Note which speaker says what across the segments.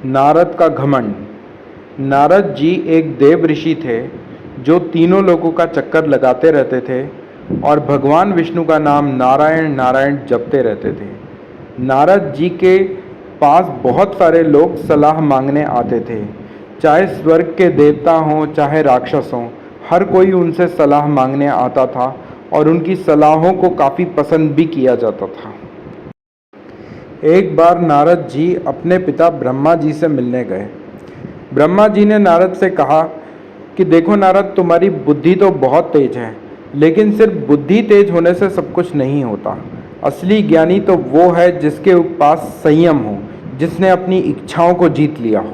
Speaker 1: नारद का घमंड। नारद जी एक देव ऋषि थे जो तीनों लोगों का चक्कर लगाते रहते थे और भगवान विष्णु का नाम नारायण नारायण जपते रहते थे। नारद जी के पास बहुत सारे लोग सलाह मांगने आते थे, चाहे स्वर्ग के देवता हों चाहे राक्षस हों, हर कोई उनसे सलाह मांगने आता था और उनकी सलाहों को काफ़ी पसंद भी किया जाता था। एक बार नारद जी अपने पिता ब्रह्मा जी से मिलने गए। ब्रह्मा जी ने नारद से कहा कि देखो नारद, तुम्हारी बुद्धि तो बहुत तेज है, लेकिन सिर्फ बुद्धि तेज होने से सब कुछ नहीं होता। असली ज्ञानी तो वो है जिसके पास संयम हो, जिसने अपनी इच्छाओं को जीत लिया हो।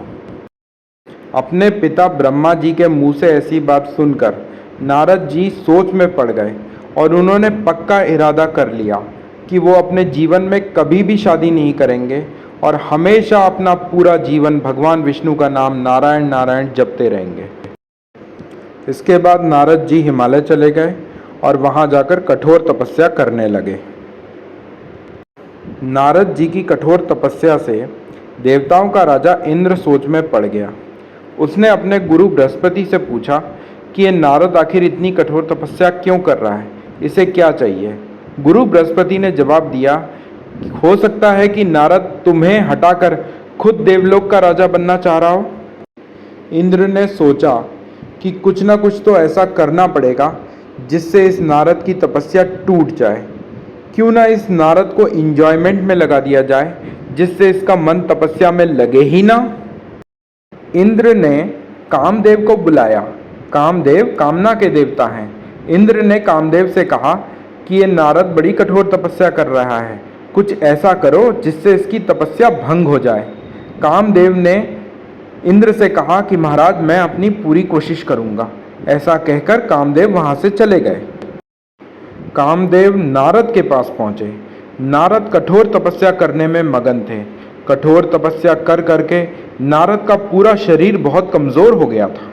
Speaker 1: अपने पिता ब्रह्मा जी के मुंह से ऐसी बात सुनकर नारद जी सोच में पड़ गए और उन्होंने पक्का इरादा कर लिया कि वो अपने जीवन में कभी भी शादी नहीं करेंगे और हमेशा अपना पूरा जीवन भगवान विष्णु का नाम नारायण नारायण जपते रहेंगे। इसके बाद नारद जी हिमालय चले गए और वहां जाकर कठोर तपस्या करने लगे। नारद जी की कठोर तपस्या से देवताओं का राजा इंद्र सोच में पड़ गया। उसने अपने गुरु बृहस्पति से पूछा कि ये नारद आखिर इतनी कठोर तपस्या क्यों कर रहा है, इसे क्या चाहिए। गुरु बृहस्पति ने जवाब दिया कि हो सकता है कि नारद तुम्हें हटाकर खुद देवलोक का राजा बनना चाह रहा हो। इंद्र ने सोचा कि कुछ ना कुछ तो ऐसा करना पड़ेगा जिससे इस नारद की तपस्या टूट जाए। क्यों ना इस नारद को इंजॉयमेंट में लगा दिया जाए, जिससे इसका मन तपस्या में लगे ही ना। इंद्र ने कामदेव को बुलाया। कामदेव कामना के देवता हैं। इंद्र ने कामदेव से कहा कि ये नारद बड़ी कठोर तपस्या कर रहा है, कुछ ऐसा करो जिससे इसकी तपस्या भंग हो जाए। कामदेव ने इंद्र से कहा कि महाराज, मैं अपनी पूरी कोशिश करूंगा। ऐसा कहकर कामदेव वहां से चले गए। कामदेव नारद के पास पहुंचे। नारद कठोर तपस्या करने में मगन थे। कठोर तपस्या कर करके नारद का पूरा शरीर बहुत कमजोर हो गया था।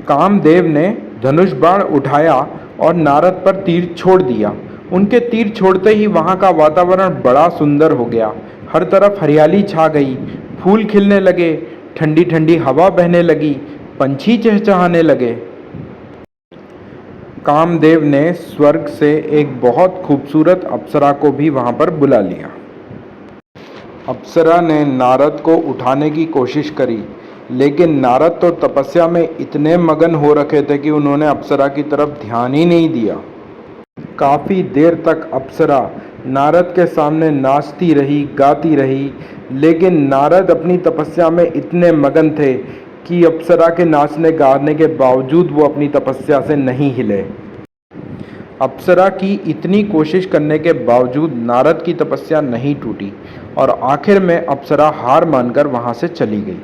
Speaker 1: कामदेव ने धनुष बाण उठाया और नारद पर तीर छोड़ दिया। उनके तीर छोड़ते ही वहां का वातावरण बड़ा सुंदर हो गया। हर तरफ हरियाली छा गई, फूल खिलने लगे, ठंडी ठंडी हवा बहने लगी, पंछी चहचहाने लगे। कामदेव ने स्वर्ग से एक बहुत खूबसूरत अप्सरा को भी वहां पर बुला लिया। अप्सरा ने नारद को उठाने की कोशिश करी, लेकिन नारद तो तपस्या में इतने मगन हो रखे थे कि उन्होंने अप्सरा की तरफ ध्यान ही नहीं दिया। काफ़ी देर तक अप्सरा नारद के सामने नाचती रही, गाती रही, लेकिन नारद अपनी तपस्या में इतने मगन थे कि अप्सरा के नाचने गाने के बावजूद वो अपनी तपस्या से नहीं हिले। अप्सरा की इतनी कोशिश करने के बावजूद नारद की तपस्या नहीं टूटी और आखिर में अप्सरा हार मानकर वहां से चली गई।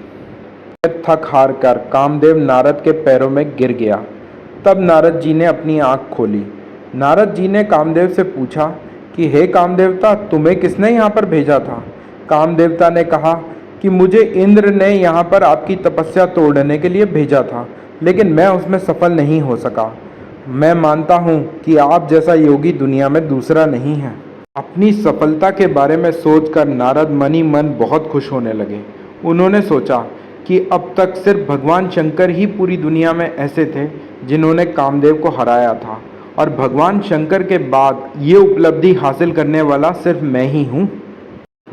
Speaker 1: थक हार कर कामदेव नारद के पैरों में गिर गया। तब नारद जी ने अपनी आंख खोली। नारद जी ने कामदेव से पूछा कि हे कामदेवता, तुम्हें किसने यहाँ पर भेजा था। कामदेवता ने कहा कि मुझे इंद्र ने यहाँ पर आपकी तपस्या तोड़ने के लिए भेजा था, लेकिन मैं उसमें सफल नहीं हो सका। मैं मानता हूँ कि आप जैसा योगी दुनिया में दूसरा नहीं है। अपनी सफलता के बारे में सोचकर नारद मन ही मन बहुत खुश होने लगे। उन्होंने सोचा कि अब तक सिर्फ भगवान शंकर ही पूरी दुनिया में ऐसे थे जिन्होंने कामदेव को हराया था, और भगवान शंकर के बाद ये उपलब्धि हासिल करने वाला सिर्फ मैं ही हूँ।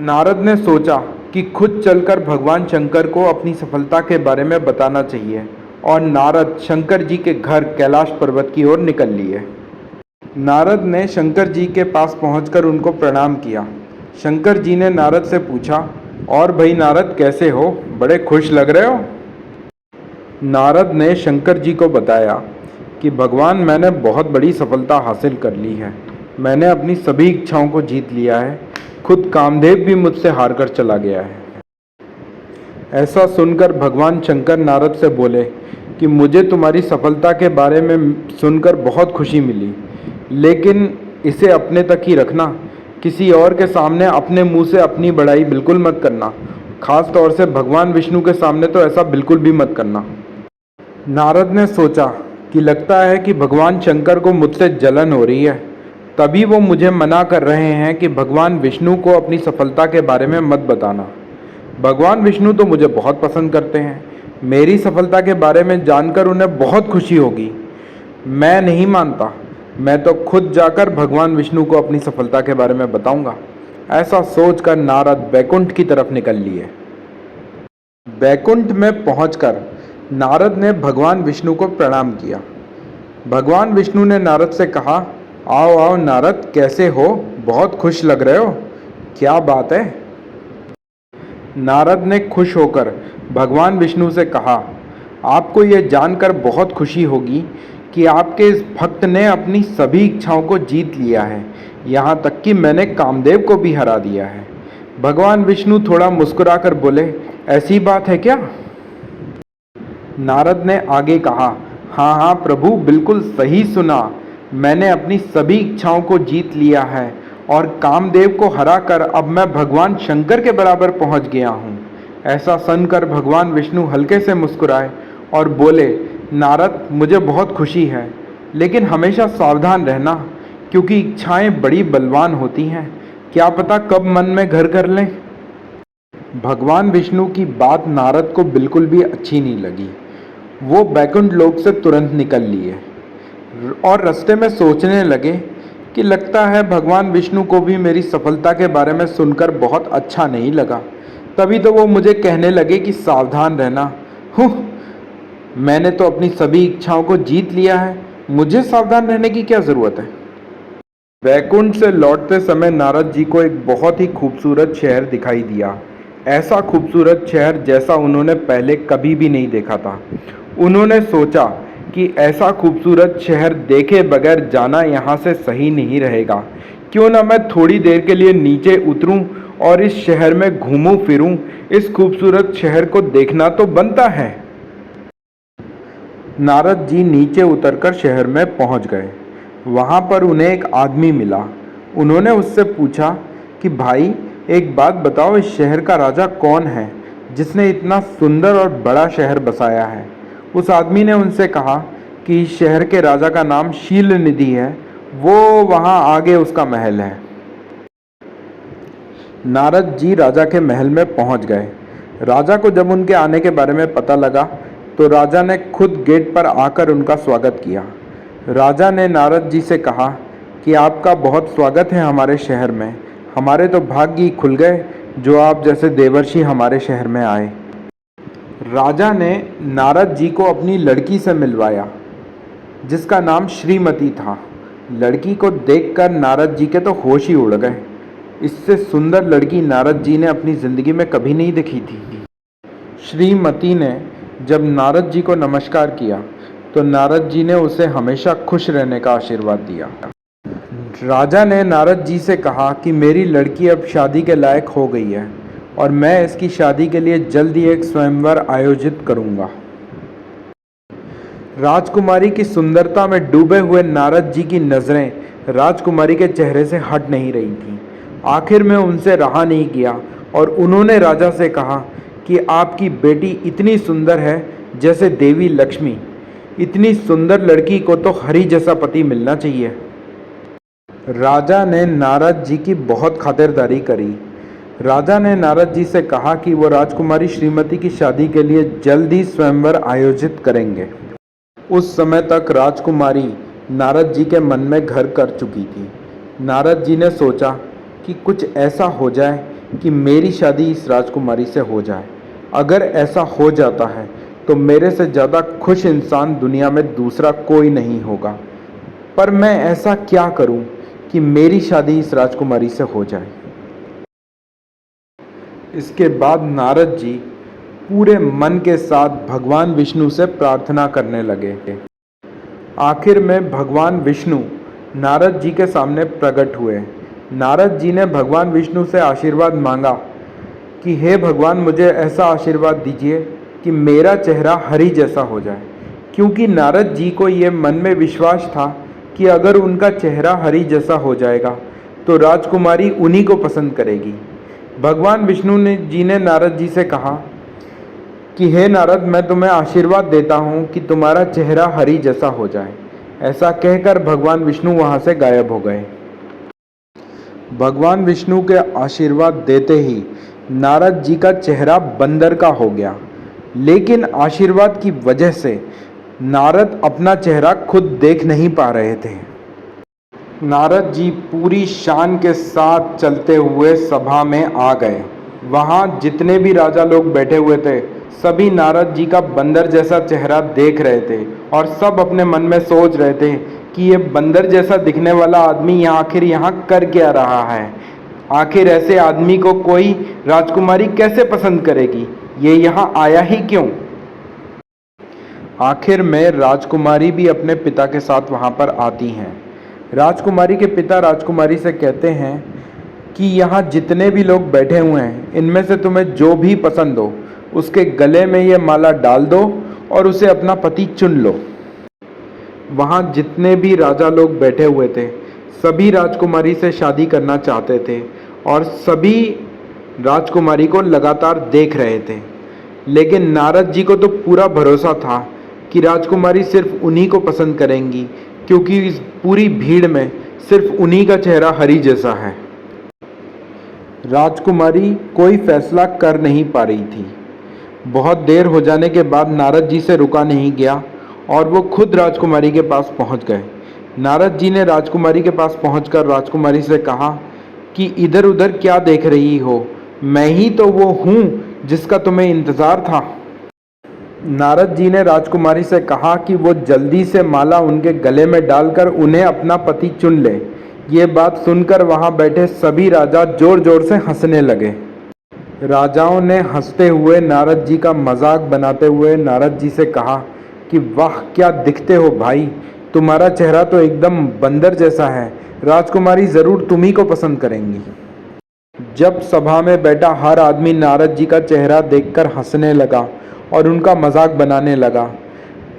Speaker 1: नारद ने सोचा कि खुद चलकर भगवान शंकर को अपनी सफलता के बारे में बताना चाहिए, और नारद शंकर जी के घर कैलाश पर्वत की ओर निकल लिए। नारद ने शंकर जी के पास पहुंचकर उनको प्रणाम किया। शंकर जी ने नारद से पूछा, और भाई नारद, कैसे हो, बड़े खुश लग रहे हो। नारद ने शंकर जी को बताया कि भगवान, मैंने बहुत बड़ी सफलता हासिल कर ली है। मैंने अपनी सभी इच्छाओं को जीत लिया है। खुद कामदेव भी मुझसे हार कर चला गया है। ऐसा सुनकर भगवान शंकर नारद से बोले कि मुझे तुम्हारी सफलता के बारे में सुनकर बहुत खुशी मिली, लेकिन इसे अपने तक ही रखना। किसी और के सामने अपने मुंह से अपनी बड़ाई बिल्कुल मत करना, खास तौर से भगवान विष्णु के सामने तो ऐसा बिल्कुल भी मत करना। नारद ने सोचा कि लगता है कि भगवान शंकर को मुझसे जलन हो रही है, तभी वो मुझे मना कर रहे हैं कि भगवान विष्णु को अपनी सफलता के बारे में मत बताना। भगवान विष्णु तो मुझे बहुत पसंद करते हैं। मेरी सफलता के बारे में जानकर उन्हें बहुत खुशी होगी। मैं नहीं मानता। मैं तो खुद जाकर भगवान विष्णु को अपनी सफलता के बारे में बताऊंगा। ऐसा सोचकर नारद बैकुंठ की तरफ निकल लिए। बैकुंठ में पहुंचकर नारद ने भगवान विष्णु को प्रणाम किया। भगवान विष्णु ने नारद से कहा, आओ आओ नारद, कैसे हो? बहुत खुश लग रहे हो। क्या बात है? नारद ने खुश होकर भगवान विष्णु से कहा, आपको यह जानकर बहुत खुशी होगी कि आपके इस भक्त ने अपनी सभी इच्छाओं को जीत लिया है। यहाँ तक कि मैंने कामदेव को भी हरा दिया है। भगवान विष्णु थोड़ा मुस्कुराकर बोले, ऐसी बात है क्या? नारद ने आगे कहा, हाँ हाँ प्रभु, बिल्कुल सही सुना। मैंने अपनी सभी इच्छाओं को जीत लिया है और कामदेव को हराकर अब मैं भगवान शंकर के बराबर पहुंच गया हूँ। ऐसा सुनकर भगवान विष्णु हल्के से मुस्कुराए और बोले, नारद, मुझे बहुत खुशी है, लेकिन हमेशा सावधान रहना, क्योंकि इच्छाएं बड़ी बलवान होती हैं। क्या पता कब मन में घर कर लें। भगवान विष्णु की बात नारद को बिल्कुल भी अच्छी नहीं लगी। वो बैकुंठ लोक से तुरंत निकल लिए और रास्ते में सोचने लगे कि लगता है भगवान विष्णु को भी मेरी सफलता के बारे में सुनकर बहुत अच्छा नहीं लगा। तभी तो वो मुझे कहने लगे कि सावधान रहना। मैंने तो अपनी सभी इच्छाओं को जीत लिया है, मुझे सावधान रहने की क्या ज़रूरत है। वैकुंठ से लौटते समय नारद जी को एक बहुत ही खूबसूरत शहर दिखाई दिया। ऐसा खूबसूरत शहर जैसा उन्होंने पहले कभी भी नहीं देखा था। उन्होंने सोचा कि ऐसा खूबसूरत शहर देखे बगैर जाना यहाँ से सही नहीं रहेगा। क्यों ना मैं थोड़ी देर के लिए नीचे उतरूं और इस शहर में घूमूं फिरूं। इस खूबसूरत शहर को देखना तो बनता है। नारद जी नीचे उतरकर शहर में पहुंच गए। वहां पर उन्हें एक आदमी मिला। उन्होंने उससे पूछा कि भाई, एक बात बताओ, इस शहर का राजा कौन है जिसने इतना सुंदर और बड़ा शहर बसाया है? उस आदमी ने उनसे कहा कि इस शहर के राजा का नाम शील निधि है, वो वहाँ आगे उसका महल है। नारद जी राजा के महल में पहुँच गए। राजा को जब उनके आने के बारे में पता लगा तो राजा ने खुद गेट पर आकर उनका स्वागत किया। राजा ने नारद जी से कहा कि आपका बहुत स्वागत है हमारे शहर में। हमारे तो भाग्य ही खुल गए जो आप जैसे देवर्षि हमारे शहर में आए। राजा ने नारद जी को अपनी लड़की से मिलवाया, जिसका नाम श्रीमती था। लड़की को देखकर नारद जी के तो होश ही उड़ गए। इससे सुंदर लड़की नारद जी ने अपनी ज़िंदगी में कभी नहीं देखी थी। श्रीमती ने जब नारद जी को नमस्कार किया तो नारद जी ने उसे हमेशा खुश रहने का आशीर्वाद दिया। राजा ने नारद जी से कहा कि मेरी लड़की अब शादी के लायक हो गई है और मैं इसकी शादी के लिए जल्द ही एक स्वयंवर आयोजित करूंगा। राजकुमारी की सुंदरता में डूबे हुए नारद जी की नज़रें राजकुमारी के चेहरे से हट नहीं रही थीं। आखिर में उनसे रहा नहीं गया और उन्होंने राजा से कहा कि आपकी बेटी इतनी सुंदर है जैसे देवी लक्ष्मी। इतनी सुंदर लड़की को तो हरि जैसा पति मिलना चाहिए। राजा ने नारद जी की बहुत खातिरदारी करी। राजा ने नारद जी से कहा कि वो राजकुमारी श्रीमती की शादी के लिए जल्द ही स्वयंवर आयोजित करेंगे। उस समय तक राजकुमारी नारद जी के मन में घर कर चुकी थी। नारद जी ने सोचा कि कुछ ऐसा हो जाए कि मेरी शादी इस राजकुमारी से हो जाए। अगर ऐसा हो जाता है तो मेरे से ज़्यादा खुश इंसान दुनिया में दूसरा कोई नहीं होगा। पर मैं ऐसा क्या करूं कि मेरी शादी इस राजकुमारी से हो जाए। इसके बाद नारद जी पूरे मन के साथ भगवान विष्णु से प्रार्थना करने लगे। आखिर में भगवान विष्णु नारद जी के सामने प्रकट हुए। नारद जी ने भगवान विष्णु से आशीर्वाद मांगा कि हे भगवान, मुझे ऐसा आशीर्वाद दीजिए कि मेरा चेहरा हरि जैसा हो जाए। क्योंकि नारद जी को ये मन में विश्वास था कि अगर उनका चेहरा हरि जैसा हो जाएगा तो राजकुमारी उन्हीं को पसंद करेगी। भगवान विष्णु जी ने नारद जी से कहा कि हे नारद, मैं तुम्हें आशीर्वाद देता हूँ कि तुम्हारा चेहरा हरि जैसा हो जाए। ऐसा कहकर भगवान विष्णु वहाँ से गायब हो गए। भगवान विष्णु के आशीर्वाद देते ही नारद जी का चेहरा बंदर का हो गया, लेकिन आशीर्वाद की वजह से नारद अपना चेहरा खुद देख नहीं पा रहे थे। नारद जी पूरी शान के साथ चलते हुए सभा में आ गए। वहाँ जितने भी राजा लोग बैठे हुए थे, सभी नारद जी का बंदर जैसा चेहरा देख रहे थे और सब अपने मन में सोच रहे थे कि ये बंदर जैसा दिखने वाला आदमी आखिर यहाँ कर क्या रहा है। आखिर ऐसे आदमी को कोई राजकुमारी कैसे पसंद करेगी, ये यहाँ आया ही क्यों। आखिर में राजकुमारी भी अपने पिता के साथ वहाँ पर आती हैं। राजकुमारी के पिता राजकुमारी से कहते हैं कि यहाँ जितने भी लोग बैठे हुए हैं, इनमें से तुम्हें जो भी पसंद हो उसके गले में ये माला डाल दो और उसे अपना पति चुन लो। वहाँ जितने भी राजा लोग बैठे हुए थे, सभी राजकुमारी से शादी करना चाहते थे और सभी राजकुमारी को लगातार देख रहे थे। लेकिन नारद जी को तो पूरा भरोसा था कि राजकुमारी सिर्फ उन्हीं को पसंद करेंगी, क्योंकि इस पूरी भीड़ में सिर्फ उन्हीं का चेहरा हरि जैसा है। राजकुमारी कोई फैसला कर नहीं पा रही थी। बहुत देर हो जाने के बाद नारद जी से रुका नहीं गया और वो खुद राजकुमारी के पास पहुंच गए। नारद जी ने राजकुमारी के पास पहुंचकर राजकुमारी से कहा कि इधर उधर क्या देख रही हो, मैं ही तो वो हूँ जिसका तुम्हें इंतज़ार था। नारद जी ने राजकुमारी से कहा कि वो जल्दी से माला उनके गले में डालकर उन्हें अपना पति चुन ले। ये बात सुनकर वहाँ बैठे सभी राजा जोर जोर से हंसने लगे। राजाओं ने हंसते हुए नारद जी का मजाक बनाते हुए नारद जी से कहा कि वाह क्या दिखते हो भाई, तुम्हारा चेहरा तो एकदम बंदर जैसा है, राजकुमारी ज़रूर तुम्ही को पसंद करेंगी। जब सभा में बैठा हर आदमी नारद जी का चेहरा देखकर हंसने लगा और उनका मजाक बनाने लगा,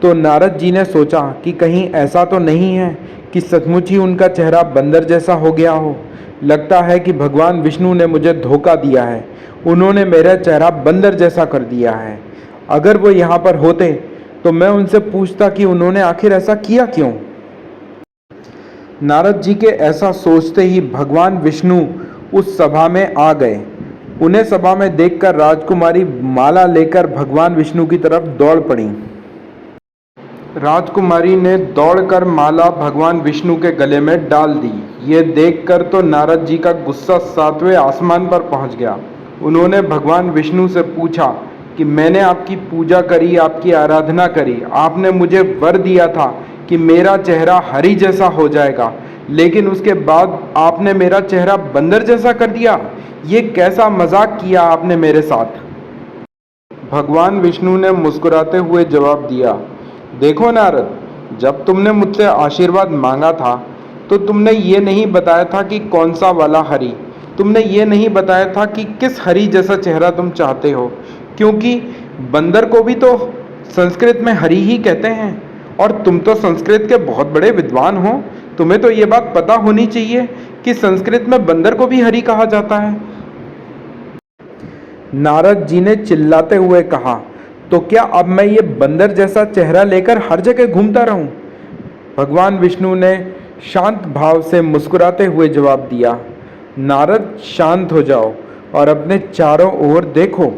Speaker 1: तो नारद जी ने सोचा कि कहीं ऐसा तो नहीं है कि सचमुच ही उनका चेहरा बंदर जैसा हो गया हो। लगता है कि भगवान विष्णु ने मुझे धोखा दिया है, उन्होंने मेरा चेहरा बंदर जैसा कर दिया है। अगर वो यहाँ पर होते तो मैं उनसे पूछता कि उन्होंने आखिर ऐसा किया क्यों। नारद जी के ऐसा सोचते ही भगवान विष्णु उस सभा में आ गए। उन्हें सभा में देखकर राजकुमारी माला लेकर भगवान विष्णु की तरफ दौड़ पड़ी। राजकुमारी ने दौड़कर माला भगवान विष्णु के गले में डाल दी। ये देखकर तो नारद जी का गुस्सा 7वें आसमान पर पहुंच गया। उन्होंने भगवान विष्णु से पूछा कि मैंने आपकी पूजा करी, आपकी आराधना करी, आपने मुझे वर दिया था कि मेरा चेहरा हरि जैसा हो जाएगा, लेकिन उसके बाद आपने मेरा चेहरा बंदर जैसा कर दिया। ये कैसा मजाक किया आपने मेरे साथ। भगवान विष्णु ने मुस्कुराते हुए जवाब दिया, देखो नारद, जब तुमने मुझसे आशीर्वाद मांगा था तो तुमने ये नहीं बताया था कि कौन सा वाला हरि, तुमने ये नहीं बताया था कि किस हरि जैसा चेहरा तुम चाहते हो, क्योंकि बंदर को भी तो संस्कृत में हरि ही कहते हैं और तुम तो संस्कृत के बहुत बड़े विद्वान हो, तुम्हें तो ये बात पता होनी चाहिए कि संस्कृत में बंदर को भी हरि कहा जाता है। नारद जी ने चिल्लाते हुए कहा, तो क्या अब मैं ये बंदर जैसा चेहरा लेकर हर जगह घूमता रहूं? भगवान विष्णु ने शांत भाव से मुस्कुराते हुए जवाब दिया, नारद शांत हो जाओ और अपने चारों ओर देखो।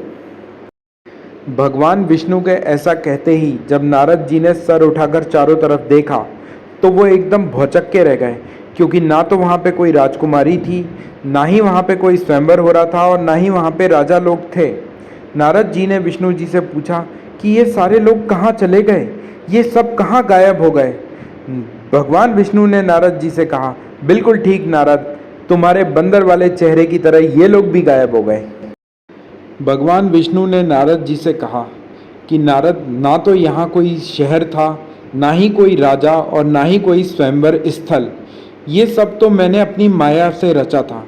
Speaker 1: भगवान विष्णु के ऐसा कहते ही जब नारद जी ने सर उठाकर चारों तरफ देखा तो वो एकदम भौचक्के रह गए, क्योंकि ना तो वहाँ पे कोई राजकुमारी थी, ना ही वहाँ पे कोई स्वयंवर हो रहा था और ना ही वहाँ पे राजा लोग थे। नारद जी ने विष्णु जी से पूछा कि ये सारे लोग कहाँ चले गए, ये सब कहाँ गायब हो गए। भगवान विष्णु ने नारद जी से कहा, बिल्कुल ठीक नारद, तुम्हारे बंदर वाले चेहरे की तरह ये लोग भी गायब हो गए। भगवान विष्णु ने नारद जी से कहा कि नारद, ना तो यहाँ कोई शहर था, ना ही कोई राजा और ना ही कोई स्वयंवर स्थल, ये सब तो मैंने अपनी माया से रचा था।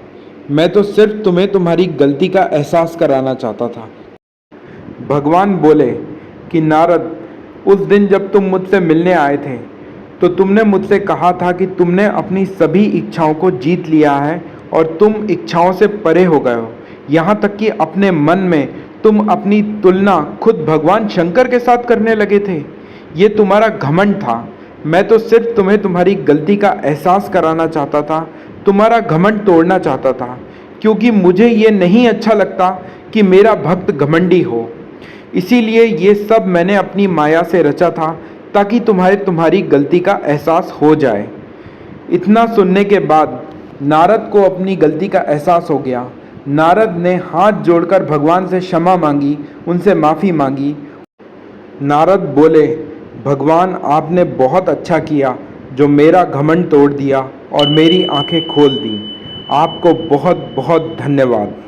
Speaker 1: मैं तो सिर्फ तुम्हें तुम्हारी गलती का एहसास कराना चाहता था। भगवान बोले कि नारद, उस दिन जब तुम मुझसे मिलने आए थे तो तुमने मुझसे कहा था कि तुमने अपनी सभी इच्छाओं को जीत लिया है और तुम इच्छाओं से परे हो गए हो। यहाँ तक कि अपने मन में तुम अपनी तुलना खुद भगवान शंकर के साथ करने लगे थे। ये तुम्हारा घमंड था। मैं तो सिर्फ तुम्हें तुम्हारी गलती का एहसास कराना चाहता था, तुम्हारा घमंड तोड़ना चाहता था, क्योंकि मुझे ये नहीं अच्छा लगता कि मेरा भक्त घमंडी हो। इसीलिए ये सब मैंने अपनी माया से रचा था, ताकि तुम्हारी गलती का एहसास हो जाए। इतना सुनने के बाद नारद को अपनी गलती का एहसास हो गया। नारद ने हाथ जोड़कर भगवान से क्षमा मांगी, उनसे माफ़ी मांगी। नारद बोले, भगवान आपने बहुत अच्छा किया जो मेरा घमंड तोड़ दिया और मेरी आंखें खोल दी। आपको बहुत बहुत धन्यवाद।